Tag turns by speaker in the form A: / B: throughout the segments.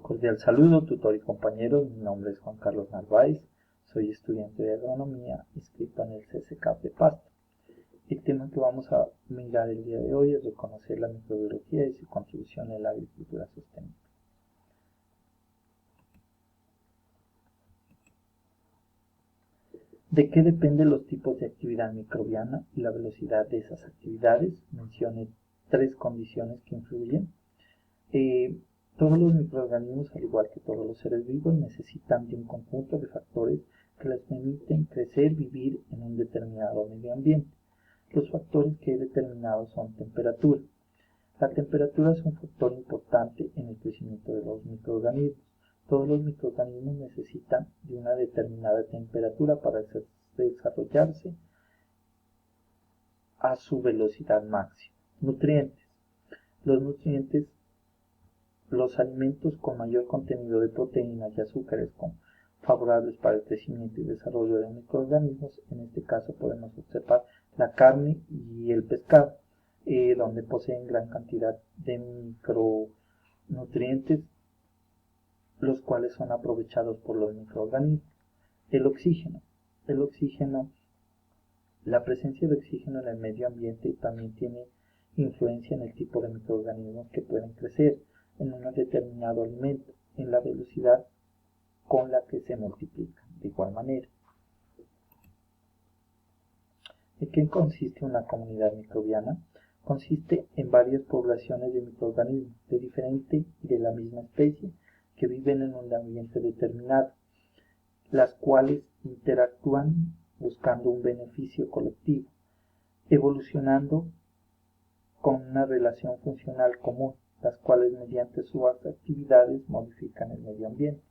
A: Cordial saludo, tutor y compañeros. Mi nombre es Juan Carlos Narváez. Soy estudiante de agronomía inscrito en el CCCAP de Pasto. El tema que vamos a mirar el día de hoy es reconocer la microbiología y su contribución en la agricultura sostenible. ¿De qué dependen los tipos de actividad microbiana y la velocidad de esas actividades? Mencioné 3 condiciones que influyen. Todos los microorganismos, al igual que todos los seres vivos, necesitan de un conjunto de factores que les permiten crecer, vivir en un determinado medio ambiente. Los factores que he determinado son temperatura. La temperatura es un factor importante en el crecimiento de los microorganismos. Todos los microorganismos necesitan de una determinada temperatura para desarrollarse a su velocidad máxima. Nutrientes. Los alimentos con mayor contenido de proteínas y azúcares favorables para el crecimiento y desarrollo de microorganismos. En este caso podemos observar la carne y el pescado, donde poseen gran cantidad de micronutrientes, los cuales son aprovechados por los microorganismos. El oxígeno. La presencia de oxígeno en el medio ambiente también tiene influencia en el tipo de microorganismos que pueden crecer en un determinado alimento, en la velocidad con la que se multiplican. De igual manera, ¿en qué consiste una comunidad microbiana? Consiste en varias poblaciones de microorganismos de diferente y de la misma especie que viven en un ambiente determinado, las cuales interactúan buscando un beneficio colectivo, evolucionando con una relación funcional común, las cuales mediante sus actividades modifican el medio ambiente.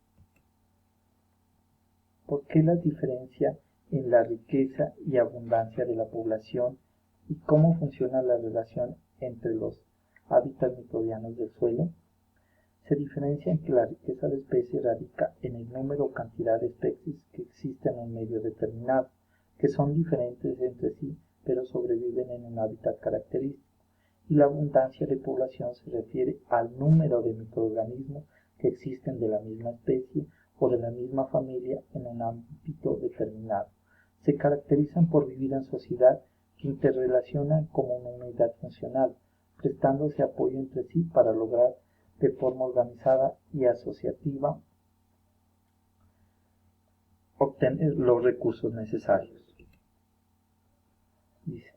A: ¿Por qué la diferencia en la riqueza y abundancia de la población y cómo funciona la relación entre los hábitats microbianos del suelo? Se diferencia en que la riqueza de especies radica en el número o cantidad de especies que existen en un medio determinado, que son diferentes entre sí, pero sobreviven en un hábitat característico. Y la abundancia de población se refiere al número de microorganismos que existen de la misma especie o de la misma familia en un ámbito determinado. Se caracterizan por vivir en sociedad que interrelacionan como una unidad funcional, prestándose apoyo entre sí para lograr de forma organizada y asociativa obtener los recursos necesarios. Dice: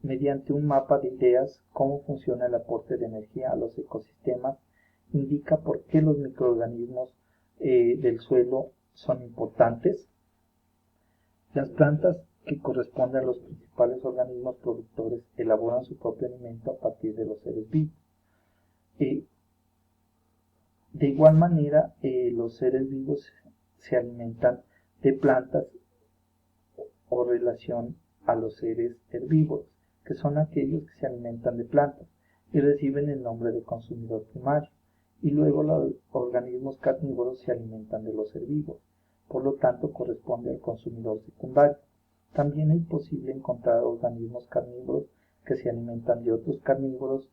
A: mediante un mapa de ideas, cómo funciona el aporte de energía a los ecosistemas, indica por qué los microorganismos del suelo son importantes. Las plantas, que corresponden a los principales organismos productores, elaboran su propio alimento a partir de los seres vivos. De igual manera, los seres vivos se alimentan de plantas o relación a los seres herbívoros, que son aquellos que se alimentan de plantas y reciben el nombre de consumidor primario, y luego los organismos carnívoros se alimentan de los herbívoros, por lo tanto corresponde al consumidor secundario. También es posible encontrar organismos carnívoros que se alimentan de otros carnívoros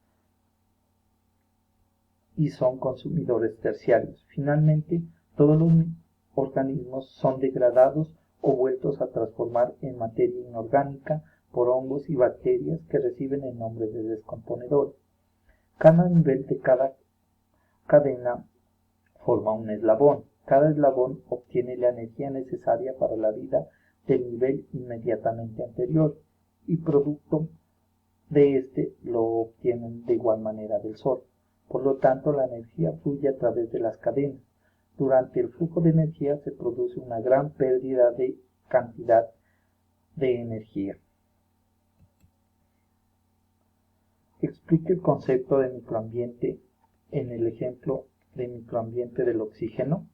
A: y son consumidores terciarios. Finalmente, todos los organismos son degradados o vueltos a transformar en materia inorgánica por hongos y bacterias que reciben el nombre de descomponedores. Cada nivel de cada cadena forma un eslabón. Cada eslabón obtiene la energía necesaria para la vida del nivel inmediatamente anterior, y producto de este lo obtienen de igual manera del sol. Por lo tanto, la energía fluye a través de las cadenas. Durante el flujo de energía se produce una gran pérdida de cantidad de energía. Explique el concepto de microambiente en el ejemplo de microambiente del oxígeno.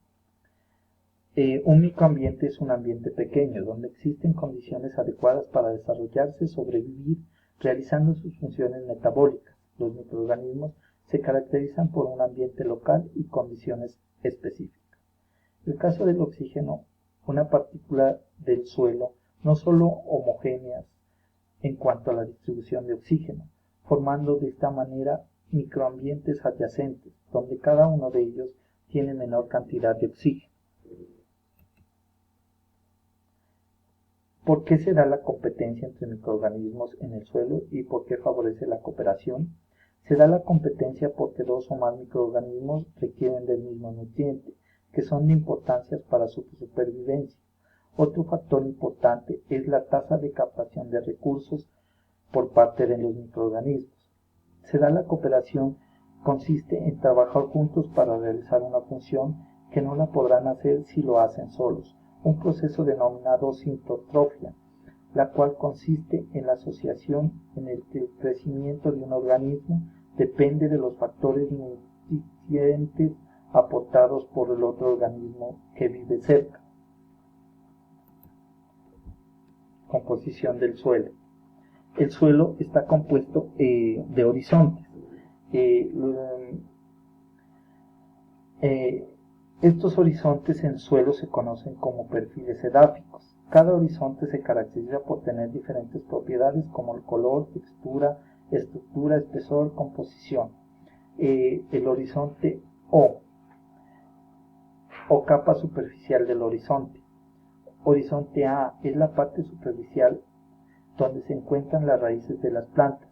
A: Un microambiente es un ambiente pequeño donde existen condiciones adecuadas para desarrollarse, sobrevivir, realizando sus funciones metabólicas. Los microorganismos se caracterizan por un ambiente local y condiciones específicas. En el caso del oxígeno, una partícula del suelo no solo homogéneas en cuanto a la distribución de oxígeno, formando de esta manera microambientes adyacentes, donde cada uno de ellos tiene menor cantidad de oxígeno. ¿Por qué se da la competencia entre microorganismos en el suelo y por qué favorece la cooperación? Se da la competencia porque dos o más microorganismos requieren del mismo nutriente, que son de importancia para su supervivencia. Otro factor importante es la tasa de captación de recursos por parte de los microorganismos. Se da la cooperación consiste en trabajar juntos para realizar una función que no la podrán hacer si lo hacen solos, un proceso denominado sintotrofia, la cual consiste en la asociación en el que el crecimiento de un organismo depende de los factores nutrientes aportados por el otro organismo que vive cerca. Composición del suelo. El suelo está compuesto de horizontes. Estos horizontes en suelo se conocen como perfiles edáficos. Cada horizonte se caracteriza por tener diferentes propiedades como el color, textura, estructura, espesor, composición. El horizonte o capa superficial del horizonte. Horizonte A es la parte superficial donde se encuentran las raíces de las plantas.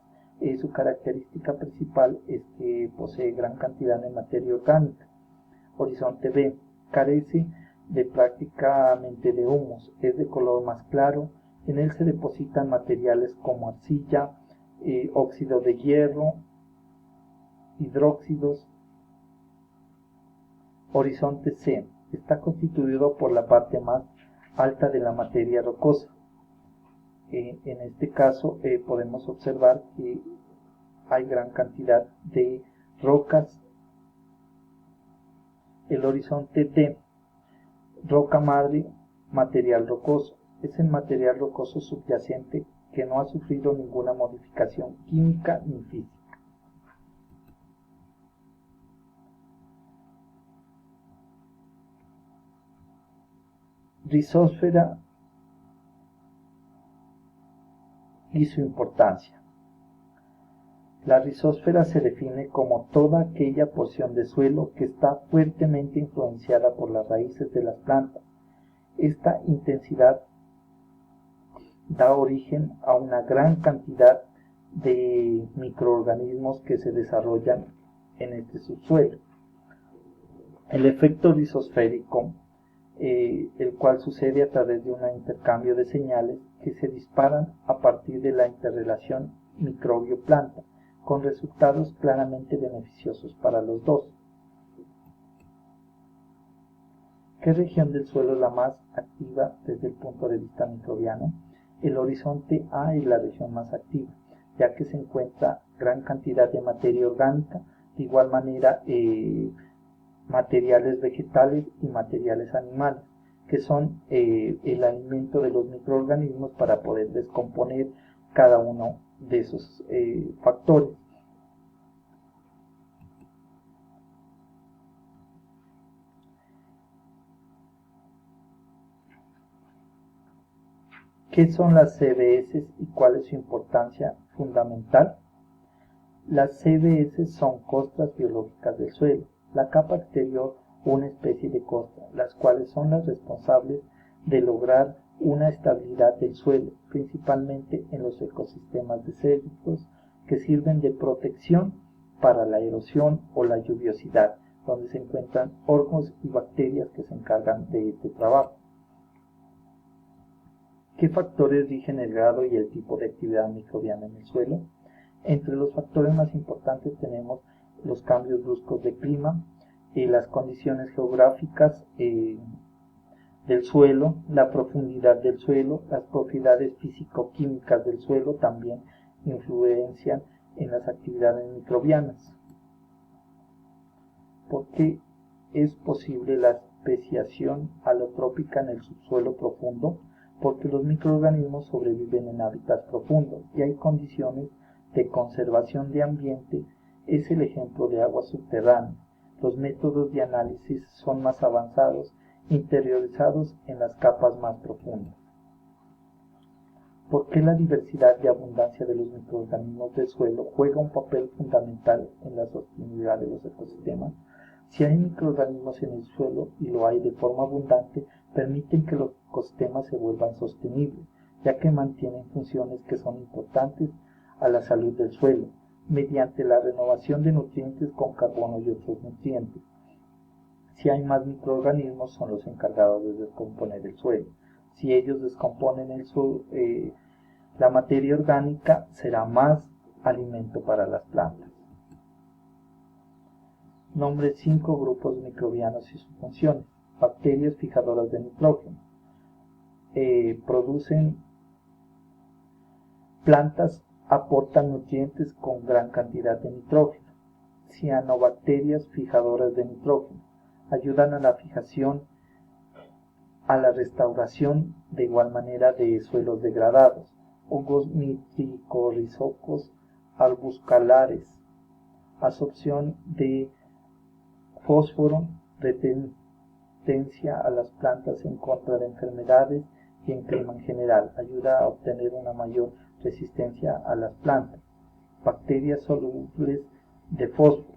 A: Su característica principal es que posee gran cantidad de materia orgánica. Horizonte B carece de prácticamente de humus, es de color más claro, en él se depositan materiales como arcilla, óxido de hierro, hidróxidos. Horizonte C está constituido por la parte más alta de la materia rocosa. En este caso podemos observar que hay gran cantidad de rocas. El horizonte D, roca madre, material rocoso, es el material rocoso subyacente que no ha sufrido ninguna modificación química ni física. Rizosfera y su importancia. La rizosfera se define como toda aquella porción de suelo que está fuertemente influenciada por las raíces de las plantas. Esta intensidad da origen a una gran cantidad de microorganismos que se desarrollan en este subsuelo. El efecto rizosférico, el cual sucede a través de un intercambio de señales que se disparan a partir de la interrelación microbio-planta, con resultados claramente beneficiosos para los dos. ¿Qué región del suelo es la más activa desde el punto de vista microbiano? El horizonte A es la región más activa, ya que se encuentra gran cantidad de materia orgánica, de igual manera materiales vegetales y materiales animales, que son el alimento de los microorganismos para poder descomponer cada uno de esos factores. ¿Qué son las CBS y cuál es su importancia fundamental? Las CBS son costras biológicas del suelo, la capa exterior una especie de costra, las cuales son las responsables de lograr una estabilidad del suelo, principalmente en los ecosistemas desérticos, que sirven de protección para la erosión o la lluviosidad, donde se encuentran hongos y bacterias que se encargan de este trabajo. ¿Qué factores rigen el grado y el tipo de actividad microbiana en el suelo? Entre los factores más importantes tenemos los cambios bruscos de clima, las condiciones geográficas del suelo, la profundidad del suelo, las propiedades físico-químicas del suelo también influencian en las actividades microbianas. ¿Por qué es posible la especiación alotrópica en el subsuelo profundo? Porque los microorganismos sobreviven en hábitats profundos y hay condiciones de conservación de ambiente. Es el ejemplo de agua subterránea. Los métodos de análisis son más avanzados, interiorizados en las capas más profundas. ¿Por qué la diversidad y abundancia de los microorganismos del suelo juega un papel fundamental en la sostenibilidad de los ecosistemas? Si hay microorganismos en el suelo y lo hay de forma abundante, permiten que los ecosistemas se vuelvan sostenibles, ya que mantienen funciones que son importantes a la salud del suelo, mediante la renovación de nutrientes con carbono y otros nutrientes. Si hay más microorganismos, son los encargados de descomponer el suelo. Si ellos descomponen la materia orgánica, será más alimento para las plantas. Nombre 5 grupos microbianos y sus funciones. Bacterias fijadoras de nitrógeno. Plantas aportan nutrientes con gran cantidad de nitrógeno. Cianobacterias fijadoras de nitrógeno. Ayudan a la fijación, a la restauración de igual manera de suelos degradados. Hongos mitricorrizocos arbusculares. Absorción de fósforo, resistencia a las plantas en contra de enfermedades y en clima en general. Ayuda a obtener una mayor resistencia a las plantas. Bacterias solubles de fósforo.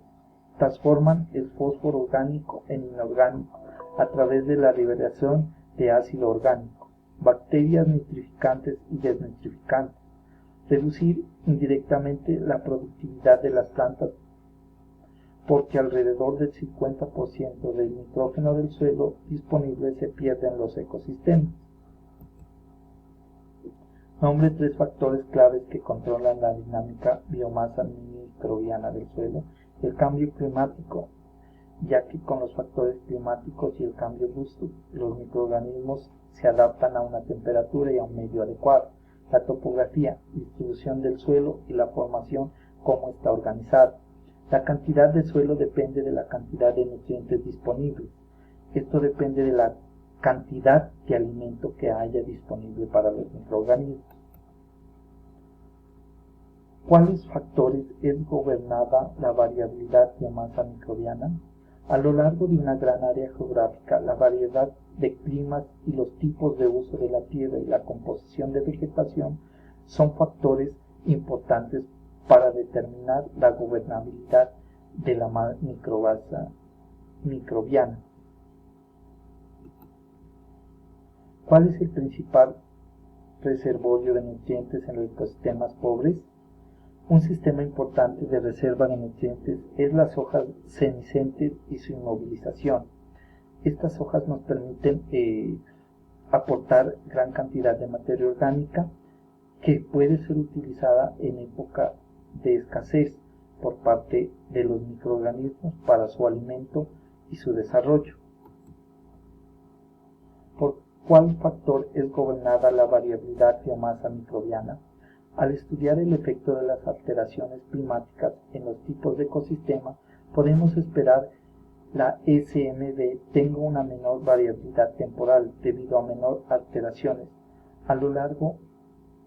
A: Transforman el fósforo orgánico en inorgánico a través de la liberación de ácido orgánico. Bacterias nitrificantes y desnitrificantes. Reducir indirectamente la productividad de las plantas porque alrededor del 50% del nitrógeno del suelo disponible se pierde en los ecosistemas. Nombre 3 factores claves que controlan la dinámica biomasa microbiana del suelo. El cambio climático, ya que con los factores climáticos y el cambio brusco, los microorganismos se adaptan a una temperatura y a un medio adecuado. La topografía, distribución del suelo y la formación, cómo está organizado. La cantidad de suelo depende de la cantidad de nutrientes disponibles. Esto depende de la cantidad de alimento que haya disponible para los microorganismos. ¿Cuáles factores es gobernada la variabilidad biomasa microbiana? A lo largo de una gran área geográfica, la variedad de climas y los tipos de uso de la tierra y la composición de vegetación son factores importantes para determinar la gobernabilidad de la microbiota microbiana. ¿Cuál es el principal reservorio de nutrientes en los ecosistemas pobres? Un sistema importante de reserva de nutrientes es las hojas senescentes y su inmovilización. Estas hojas nos permiten aportar gran cantidad de materia orgánica que puede ser utilizada en época de escasez por parte de los microorganismos para su alimento y su desarrollo. ¿Por cuál factor es gobernada la variabilidad biomasa microbiana? Al estudiar el efecto de las alteraciones climáticas en los tipos de ecosistema, podemos esperar la SMB tenga una menor variabilidad temporal debido a menor alteraciones a lo largo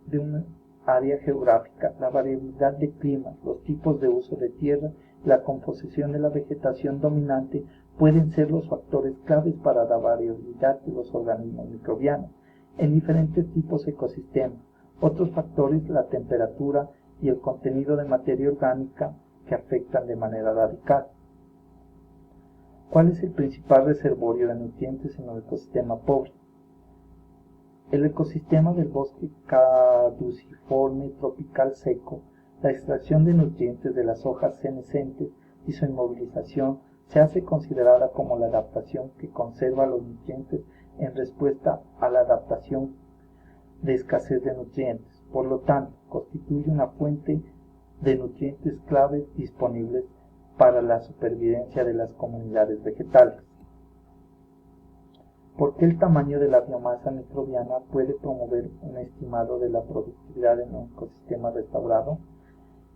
A: de una área geográfica. La variabilidad de clima, los tipos de uso de tierra y la composición de la vegetación dominante pueden ser los factores claves para la variabilidad de los organismos microbianos en diferentes tipos de ecosistemas. Otros factores, la temperatura y el contenido de materia orgánica que afectan de manera radical. ¿Cuál es el principal reservorio de nutrientes en un ecosistema pobre? El ecosistema del bosque caduciforme tropical seco, la extracción de nutrientes de las hojas senescentes y su inmovilización se hace considerada como la adaptación que conserva los nutrientes en respuesta a la adaptación de escasez de nutrientes. Por lo tanto, constituye una fuente de nutrientes claves disponibles para la supervivencia de las comunidades vegetales. ¿Por qué el tamaño de la biomasa microbiana puede promover un estimado de la productividad en un ecosistema restaurado?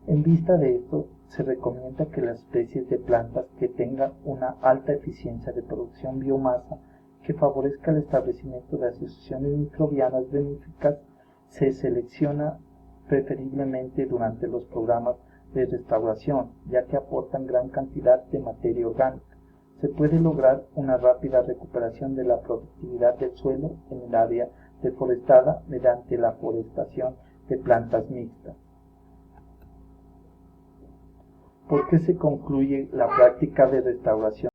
A: En vista de esto, se recomienda que las especies de plantas que tengan una alta eficiencia de producción biomasa que favorezca el establecimiento de asociaciones microbianas benéficas se selecciona preferiblemente durante los programas de restauración, ya que aportan gran cantidad de materia orgánica. Se puede lograr una rápida recuperación de la productividad del suelo en el área deforestada mediante la forestación de plantas mixtas. ¿Por qué se concluye la práctica de restauración